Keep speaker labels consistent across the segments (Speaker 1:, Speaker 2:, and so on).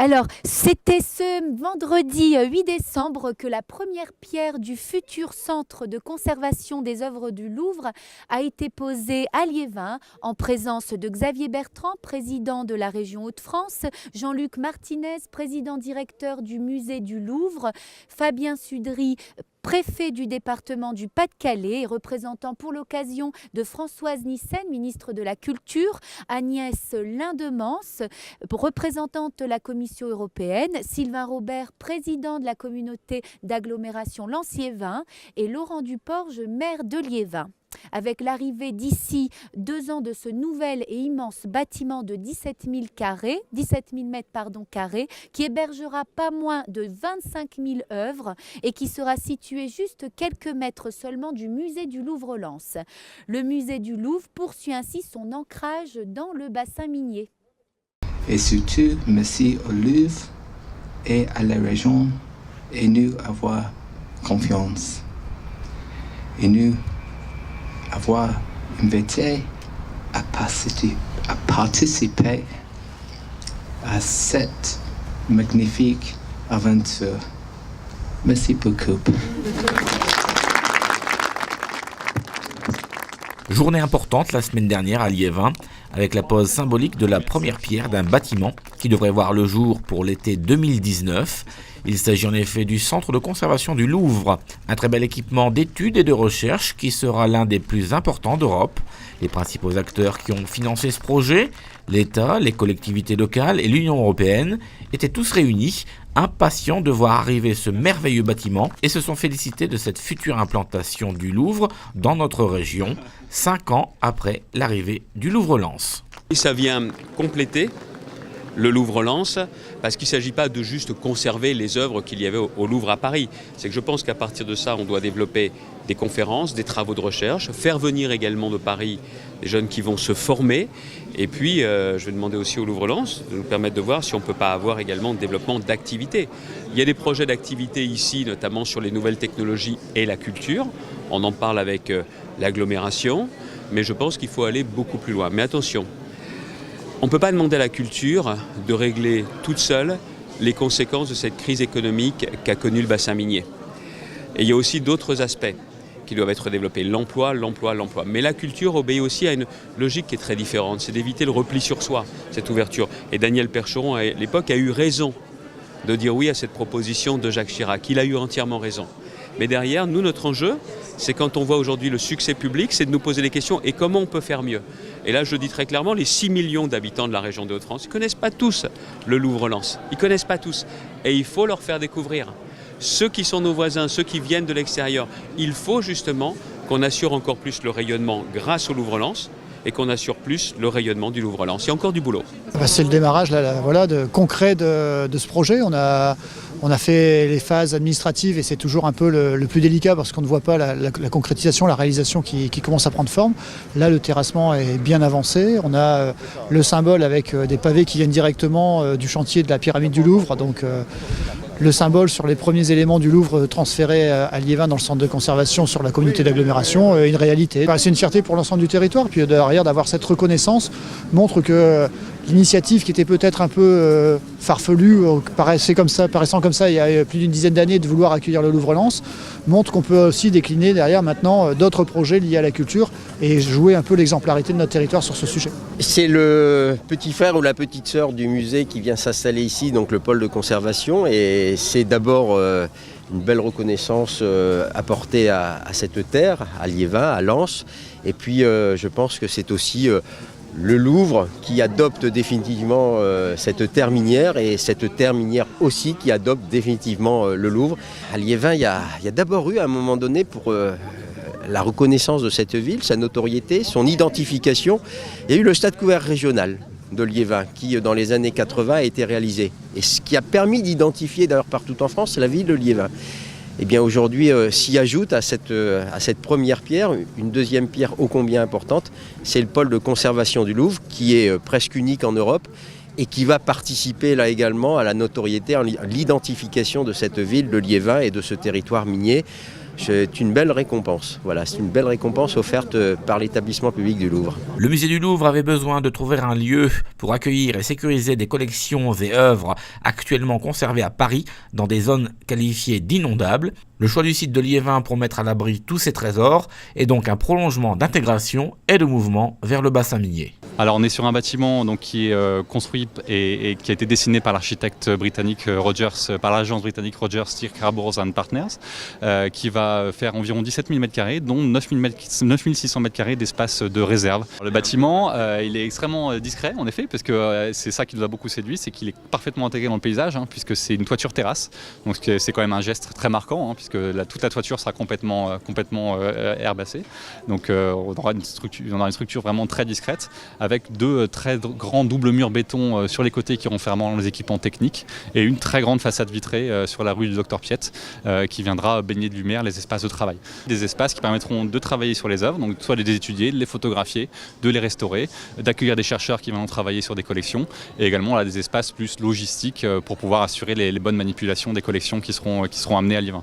Speaker 1: Alors, c'était ce vendredi 8 décembre que la première pierre du futur centre de conservation des œuvres du Louvre a été posée à Liévin en présence de Xavier Bertrand, président de la région Hauts-de-France, Jean-Luc Martinez, président directeur du musée du Louvre, Fabien Sudry, préfet du département du Pas-de-Calais et représentant pour l'occasion de Françoise Nyssen, ministre de la Culture, Agnès Lindemans, représentante de la Commission européenne, Sylvain Robert, président de la communauté d'agglomération Lens-Liévin et Laurent Duporge, maire de Liévin. Avec l'arrivée d'ici 2 ans de ce nouvel et immense bâtiment de 17 000 mètres carrés, qui hébergera pas moins de 25 000 œuvres et qui sera situé juste quelques mètres seulement du musée du Louvre-Lens. Le musée du Louvre poursuit ainsi son ancrage dans le bassin minier.
Speaker 2: Et surtout, merci au Louvre et à la région et nous avoir confiance. Et nous avoir invité à participer à cette magnifique aventure. Merci beaucoup.
Speaker 3: Journée importante la semaine dernière à Liévin, avec la pose symbolique de la première pierre d'un bâtiment qui devrait voir le jour pour l'été 2019. Il s'agit en effet du centre de conservation du Louvre, un très bel équipement d'études et de recherche qui sera l'un des plus importants d'Europe. Les principaux acteurs qui ont financé ce projet, l'État, les collectivités locales et l'Union européenne, étaient tous réunis, impatients de voir arriver ce merveilleux bâtiment et se sont félicités de cette future implantation du Louvre dans notre région, 5 ans après l'arrivée du Louvre-Lens.
Speaker 4: Ça vient compléter le Louvre-Lens, parce qu'il ne s'agit pas de juste conserver les œuvres qu'il y avait au Louvre à Paris. C'est que je pense qu'à partir de ça, on doit développer des conférences, des travaux de recherche, faire venir également de Paris des jeunes qui vont se former. Et puis, je vais demander aussi au Louvre-Lens de nous permettre de voir si on ne peut pas avoir également de développement d'activités. Il y a des projets d'activités ici, notamment sur les nouvelles technologies et la culture. On en parle avec l'agglomération, mais je pense qu'il faut aller beaucoup plus loin. Mais attention, on ne peut pas demander à la culture de régler toute seule les conséquences de cette crise économique qu'a connue le bassin minier. Et il y a aussi d'autres aspects qui doivent être développés. L'emploi. Mais la culture obéit aussi à une logique qui est très différente. C'est d'éviter le repli sur soi, cette ouverture. Et Daniel Percheron, à l'époque, a eu raison de dire oui à cette proposition de Jacques Chirac. Il a eu entièrement raison. Mais derrière, nous, notre enjeu, c'est quand on voit aujourd'hui le succès public, c'est de nous poser des questions et comment on peut faire mieux. Et là, je dis très clairement, les 6 millions d'habitants de la région de Hauts-de-France, ils ne connaissent pas tous le Louvre-Lens. Ils ne connaissent pas tous. Et il faut leur faire découvrir. Ceux qui sont nos voisins, ceux qui viennent de l'extérieur, il faut justement qu'on assure encore plus le rayonnement grâce au Louvre-Lens et qu'on assure plus le rayonnement du Louvre-Lens. Il y a encore du boulot.
Speaker 5: C'est le démarrage concret de ce projet. On a fait les phases administratives et c'est toujours un peu le plus délicat parce qu'on ne voit pas la concrétisation, la réalisation qui commence à prendre forme. Là, le terrassement est bien avancé. On a le symbole avec des pavés qui viennent directement du chantier de la pyramide du Louvre. Donc, le symbole sur les premiers éléments du Louvre transférés à Liévin dans le centre de conservation sur la communauté d'agglomération, une réalité. C'est une fierté pour l'ensemble du territoire, puis derrière d'avoir cette reconnaissance montre que l'initiative qui était peut-être un peu farfelue, paraissant comme ça il y a plus d'une dizaine d'années de vouloir accueillir le Louvre-Lens, montre qu'on peut aussi décliner derrière maintenant d'autres projets liés à la culture et jouer un peu l'exemplarité de notre territoire sur ce sujet.
Speaker 6: C'est le petit frère ou la petite sœur du musée qui vient s'installer ici, donc le pôle de conservation, et c'est d'abord une belle reconnaissance apportée à cette terre, à Liévin, à Lens, et puis je pense que c'est aussi le Louvre qui adopte définitivement cette terre minière et cette terre minière aussi qui adopte définitivement le Louvre. À Liévin, il y a d'abord eu à un moment donné pour la reconnaissance de cette ville, sa notoriété, son identification, il y a eu le stade couvert régional de Liévin qui dans les années 80 a été réalisé. Et ce qui a permis d'identifier d'ailleurs partout en France la ville de Liévin. Et bien aujourd'hui s'y ajoute à cette première pierre, une deuxième pierre ô combien importante, c'est le pôle de conservation du Louvre qui est presque unique en Europe et qui va participer là également à la notoriété, à l'identification de cette ville de Liévin et de ce territoire minier c'est une belle récompense. Voilà, c'est une belle récompense offerte par l'établissement public du Louvre.
Speaker 3: Le musée du Louvre avait besoin de trouver un lieu pour accueillir et sécuriser des collections et œuvres actuellement conservées à Paris dans des zones qualifiées d'inondables. Le choix du site de Liévin pour mettre à l'abri tous ces trésors est donc un prolongement d'intégration et de mouvement vers le bassin minier.
Speaker 7: Alors on est sur un bâtiment donc, qui est construit et qui a été dessiné par l'architecte britannique Rogers, par l'agence britannique Rogers, Stir Carbours & Partners, qui va faire environ 17 000 m², dont 9 600 m² d'espace de réserve. Le bâtiment, il est extrêmement discret en effet, parce que c'est ça qui nous a beaucoup séduit, c'est qu'il est parfaitement intégré dans le paysage, puisque c'est une toiture terrasse, donc c'est quand même un geste très marquant, puisque toute la toiture sera complètement herbassée. Donc on aura une structure vraiment très discrète, avec deux très grands doubles murs béton sur les côtés qui renfermeront les équipements techniques et une très grande façade vitrée sur la rue du Docteur Piette qui viendra baigner de lumière les espaces de travail. Des espaces qui permettront de travailler sur les œuvres, donc soit de les étudier, de les photographier, de les restaurer, d'accueillir des chercheurs qui viendront travailler sur des collections et également là, des espaces plus logistiques pour pouvoir assurer les bonnes manipulations des collections qui seront amenées à Liévin.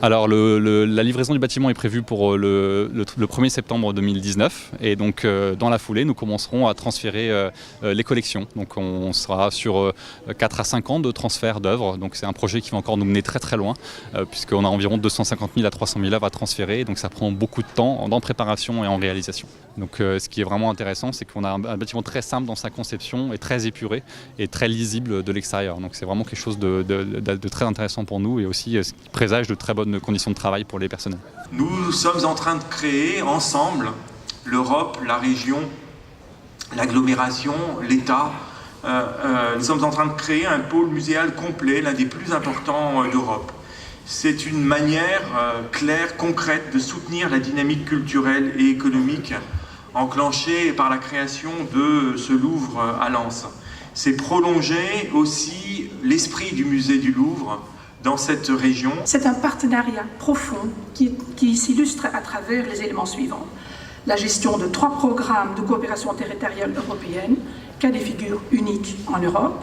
Speaker 7: Alors la livraison du bâtiment est prévue pour le 1er septembre 2019 et donc dans la foulée nous commencerons à transférer les collections. Donc on sera sur 4 à 5 ans de transfert d'œuvres, donc c'est un projet qui va encore nous mener très très loin puisqu'on a environ 250 000 à 300 000 œuvres à transférer, donc ça prend beaucoup de temps en préparation et en réalisation. Donc ce qui est vraiment intéressant, c'est qu'on a un bâtiment très simple dans sa conception et très épuré et très lisible de l'extérieur. Donc c'est vraiment quelque chose de très intéressant pour nous et aussi ce qui présage de très bonnes conditions de travail pour les personnels.
Speaker 8: Nous sommes en train de créer ensemble l'Europe, la région, l'agglomération, l'État. Nous sommes en train de créer un pôle muséal complet, l'un des plus importants d'Europe. C'est une manière claire, concrète de soutenir la dynamique culturelle et économique enclenchée par la création de ce Louvre à Lens. C'est prolonger aussi l'esprit du musée du Louvre dans cette région.
Speaker 9: C'est un partenariat profond qui s'illustre à travers les éléments suivants. La gestion de 3 programmes de coopération territoriale européenne, cas de figure unique en Europe.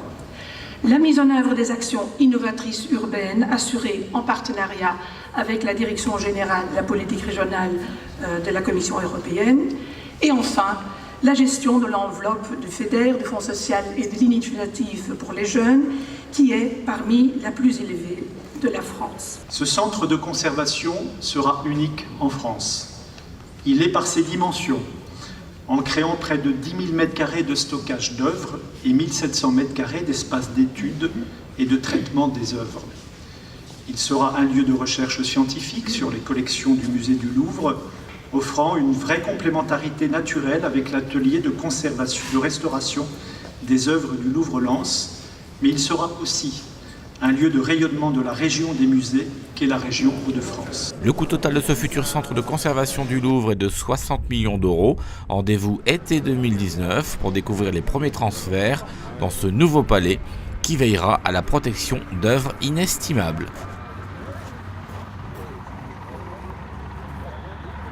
Speaker 9: La mise en œuvre des actions innovatrices urbaines assurées en partenariat avec la Direction générale de la politique régionale de la Commission européenne. Et enfin, la gestion de l'enveloppe du FEDER, du Fonds social et de l'initiative pour les jeunes, qui est parmi la plus élevée de la France.
Speaker 10: Ce centre de conservation sera unique en France. Il est par ses dimensions, en créant près de 10 000 m² de stockage d'œuvres et 1 700 m² d'espace d'études et de traitement des œuvres. Il sera un lieu de recherche scientifique sur les collections du musée du Louvre, offrant une vraie complémentarité naturelle avec l'atelier de conservation, de restauration des œuvres du Louvre-Lens, mais il sera aussi un lieu de rayonnement de la région des musées qu'est la région Hauts-de-France.
Speaker 3: Le coût total de ce futur centre de conservation du Louvre est de 60 millions d'euros. Rendez-vous été 2019 pour découvrir les premiers transferts dans ce nouveau palais qui veillera à la protection d'œuvres inestimables.